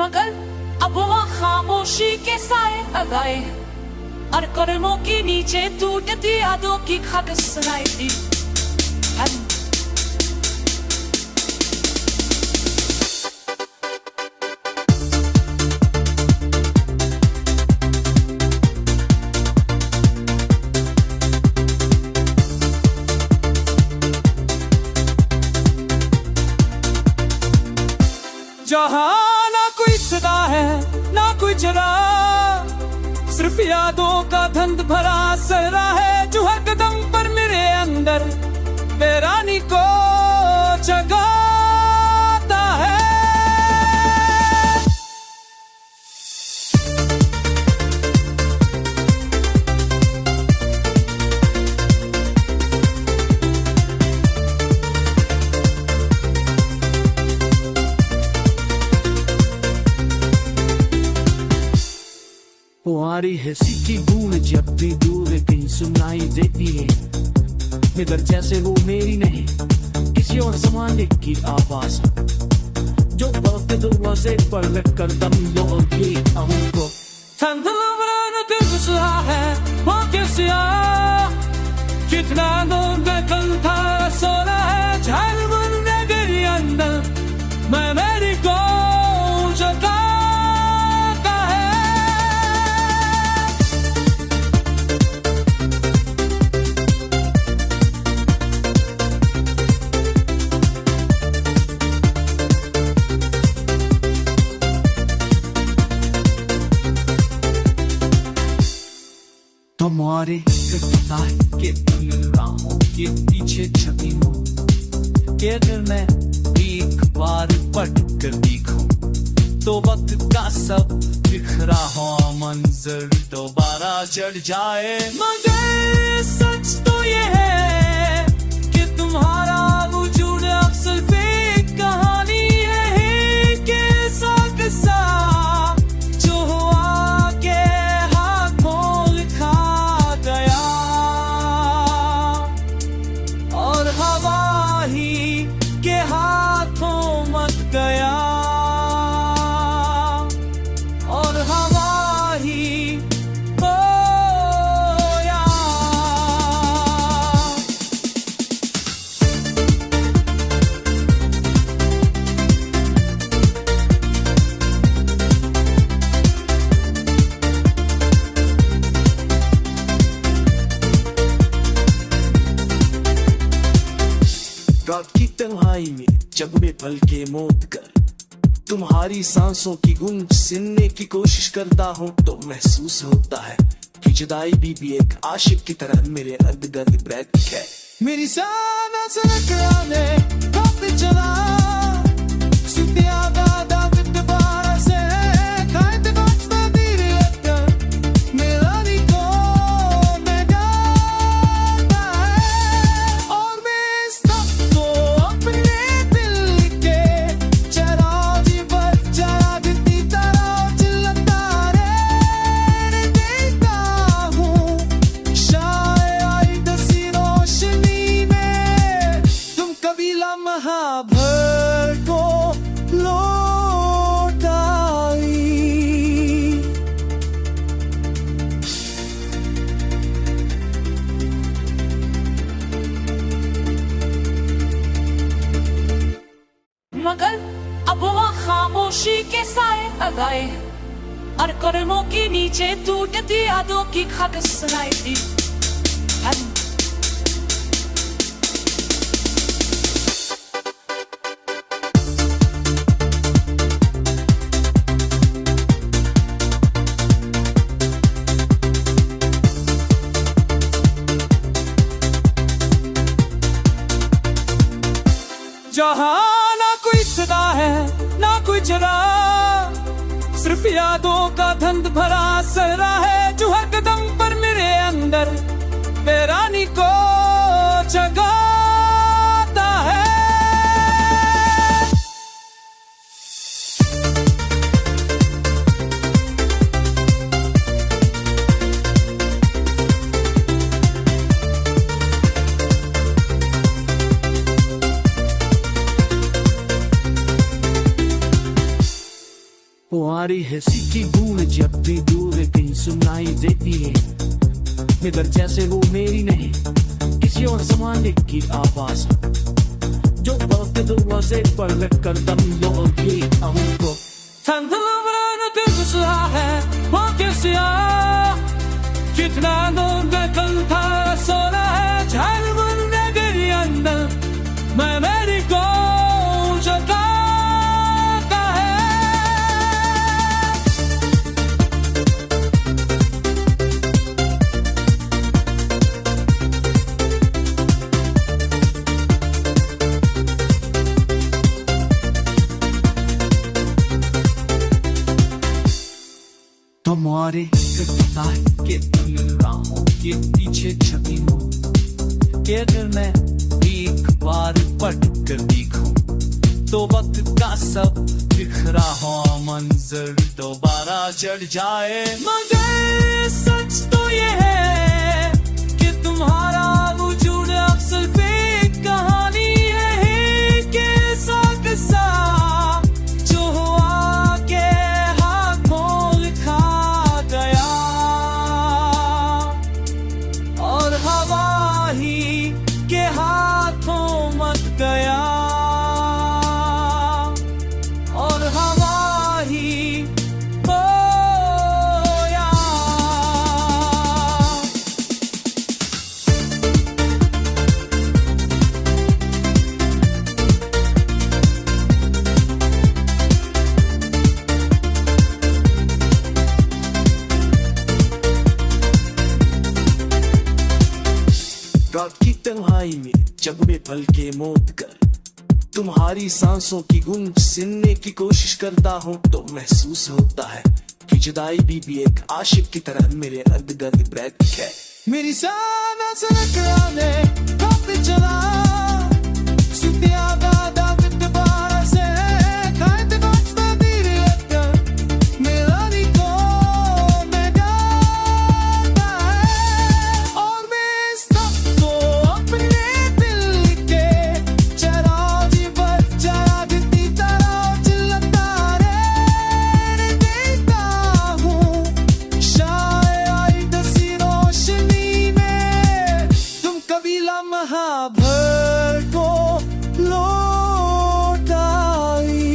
मगर अब वहाँ खामोशी के साए लगाए और कदमों के नीचे टूटती यादों की खट सुनाई दी। जहाँ ना कोई सदा है ना कोई जरा, सिर्फ यादों का धंध भरा सहरा है जो हर कदम पर मेरे अंदर बेरानी को जगाता है। तुम्हारी हंसी की बूंद जब भी दूर कहीं सुनाई देती है, मगर जैसे वो मेरी नहीं किसी और जमाने की आवाज जो बहुत दरवाजे पर लग कर दम लोगी हमको है वो कैसे कितना दूर कल था सोना है झाल बुनने के अंदर मैं मेरी को जगाता है। तुम्हारे के राहों के पीछे छपी हूँ कि अगर मैं एक बार पढ़ कर देखूं तो वक्त का सब बिखरा हुआ मंजर दोबारा चढ़ जाए। मगर सच तो ये है कि तुम्हारा वजूद अक्सर फेक कहानी है कि ऐसा किस्सा जो हुआ के हाथों लिखा गया और हवा ही के हाथों मत गया और हवा ही खोया। रात की तन्हाई में जब मैं पल के मौत कर तुम्हारी सांसों की गूंज सुनने की कोशिश करता हूँ तो महसूस होता है कि जुदाई भी एक आशिक की तरह मेरे अर्ध गर्द बैठ है। मेरी साना सनकराने कब चला सुतिया दादा दोबारा से कायद बचता धीरे लगता मेरा निको मैं गाता है और मैं इस तब को अपने दिल के चराजी पर चरागती तरह चिल्लाता रे देखता हूँ शायद सी रोशनी में तुम कभी लम्हा भर को लौट आई। मगर अब वहाँ खामोशी के साए लगाए और कदमों के नीचे टूटती यादों की खट सुनाई दी। जहाँ ना कोई सदा है ना कोई जरा, सिर्फ यादों का धंध भरा सहरा है जो हर कदम पर मेरे अंदर बेरानी को जगाता है। वो आ रही है सीखी गूंज जब भी दूर कहीं सुनाई देती है, मगर जैसे वो मेरी नहीं किसी और जमाने की आवाज जो वक्त दरवाजे पर लग कर दम लोगी हमको। है वो कैसे कितना दूर कल था सोना है झारखंड नगरी अंदर मैं मेरी को जगाता है। तुम्हारे पता है कि तुम राहों के पीछे छपी हो, कि अगर मैं एक बार पढ़ कर देखूं तो वक्त का सब बिखरा हुआ मंजर दोबारा जड़ जाए। मगर सच तो ये है कि तुम्हारा वजूद अक्सर फेक कहानी है कि साथ साथ जो हुआ के हाथों लिखा गया और हवा ही के हाथों मत गया और हवा ही खोया। रात की तन्हाई में जग में पल के मौत कर तुम्हारी सांसों की गूंज सुनने की कोशिश करता हूँ तो महसूस होता है कि जुदाई भी एक आशिक की तरह मेरे अर्ध गर्द ब्रेक है। मेरी साना सरकराने कब चला सुते आबादा दोबारा से कायद बचता धीरे लगता मेरा निको मैं गाता है और मैं सब तो अपने दिल के चराजी पर जागती तरह चिल्लाता रे देखता हूँ शायद दसी रोशनी में तुम कभी लम्हा भर को लौट आई।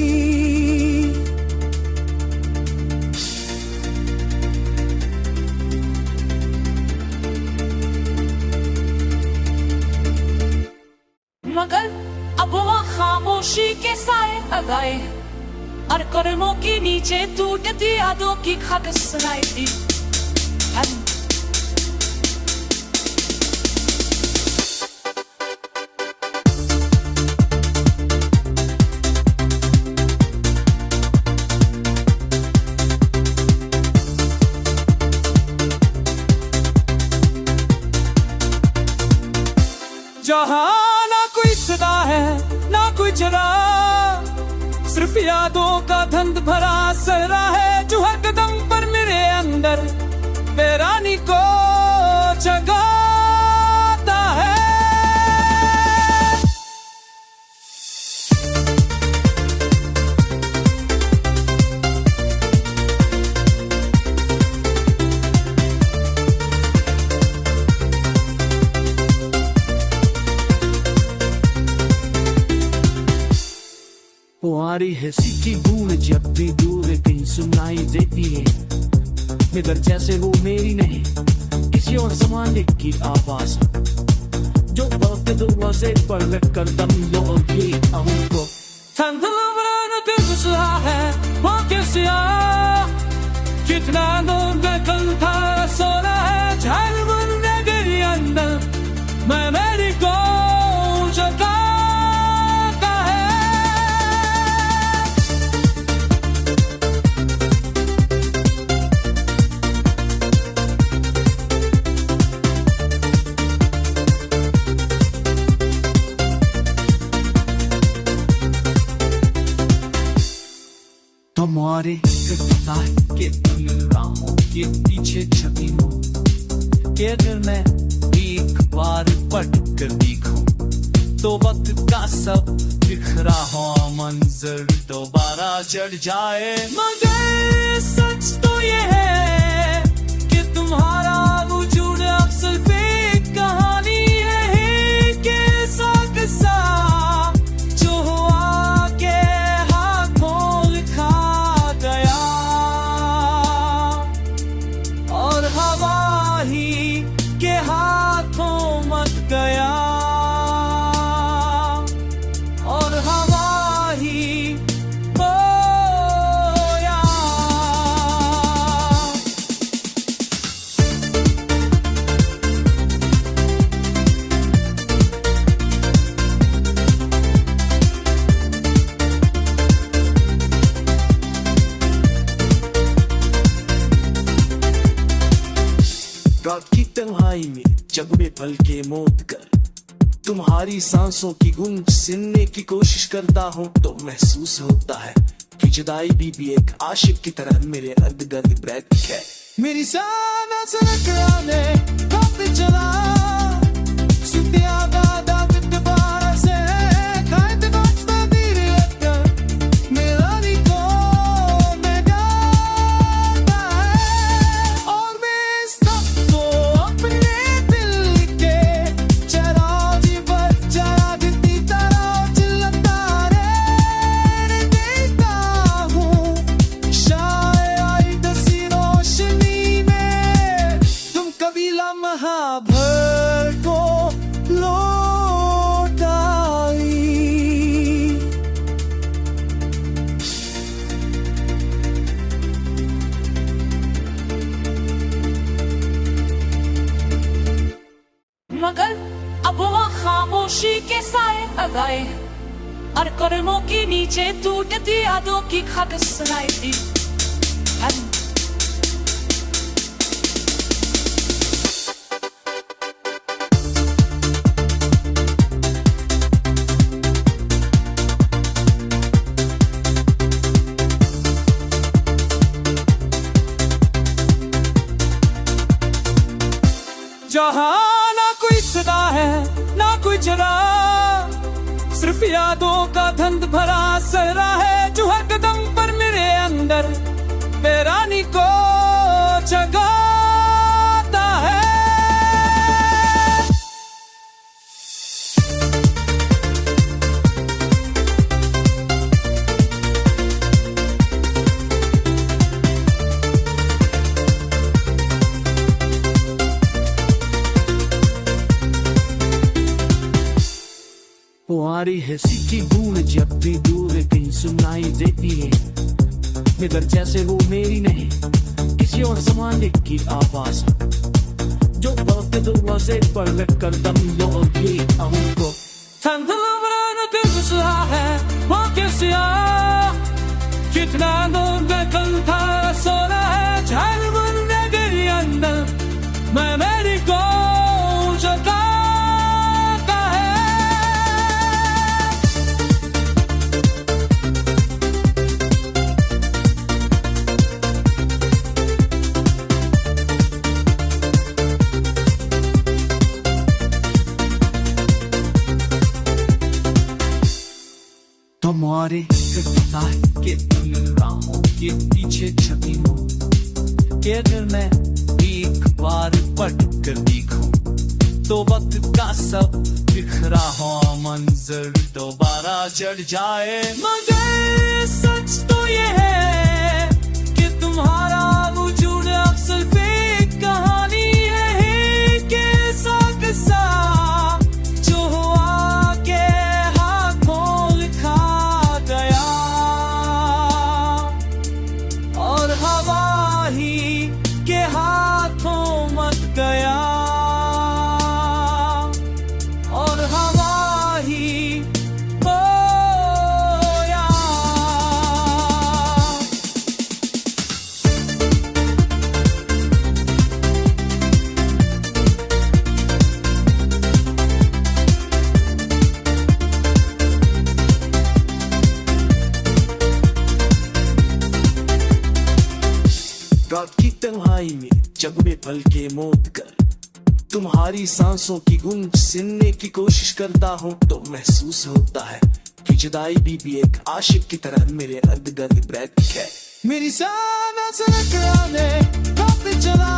मगर अब वहाँ खामोशी के साए लगाए और कदमों के नीचे टूटती यादों की खत सुनाई दी। जहाँ ना कोई सदा है ना कोई जरा, सिर्फ यादों का धंध भरा सहरा है जो हर कदम पर मेरे अंदर बेरानी को जगाता है। वो आ रही है सीखी गूंज जब भी दूर कहीं सुनाई देती है, मगर जैसे वो मेरी नहीं किसी और जमाने की आवाज जो वक्त दरवाजे पर लग कर दम लोगी हमको। है वो कैसे कितना दूर कल था सोना है झारखंड नगरी अंदर मैं मेरी को जगाता है। तुम्हारे पता है कि तुम राहों के पीछे छपी हो, कि अगर मैं एक बार पढ़ कर देखूं तो वक्त का सब बिखरा हुआ मंजर दोबारा जड़ जाए। मगर रात की तन्हाई में जग में पल के मौत कर तुम्हारी सांसों की गूंज सुनने की कोशिश करता हूँ तो महसूस होता है कि जुदाई भी एक आशिक की तरह मेरे अर्द गर्द बैठती है। मेरी साना सरकराने काफी चला भर को लौटाई। मगर अब वहाँ खामोशी के साए लगाए और कदमों के नीचे टूटती यादों की खत सुनाई दी। जहाँ ना कोई सदा है ना कोई जरा, सिर्फ यादों का धंध भरा सहरा है जो हर कदम पर मेरे अंदर बेरानी को जगाता है। तुम्हारी हंसी की गूंज जब भी दूर कहीं सुनाई देती है, मगर जैसे वो मेरी नहीं किसी और ज़माने की आवाज जो वक्त दरवाजे पर रख कर दम लोगे हमको। है वो कैसे कितना दूर कल था सोना है झाल बुनने के अंदर मैं मेरी को जगाता है। तुम्हारे पता है कि तुम राहों के पीछे छपी हो कि अगर मैं एक बार पट कर देखूं तो वक्त का सब बिखरा हुआ मंजर दोबारा चढ़ जाए। मगर सच तो ये है कि तुम्हारा वजूद अक्सर फेक कहानी है कि किस्सा जो हुआ के हाथों लिखा गया और हवा ही के हाथों मत गया और हवा ही खोया। रात की तन्हाई में जग में पल के मौत कर तुम्हारी सांसों की गूंज सुनने की कोशिश करता हूँ तो महसूस होता है कि जुदाई भी एक आशिक की तरह मेरे अर्द गर्द बैठती है। मेरी साना सरकराने काफी चला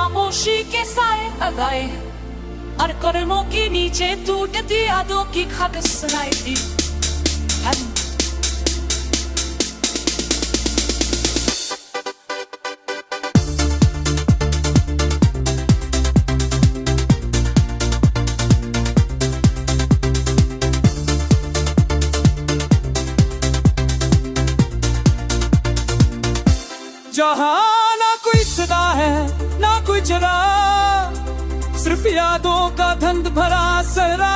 खामोशी के साए लगाए और कर्मों के नीचे टूटती यादों की खत सुनाई दी। जहां ना कोई सदा है ना कोई जरा, सिर्फ यादों का धंध भरा सहरा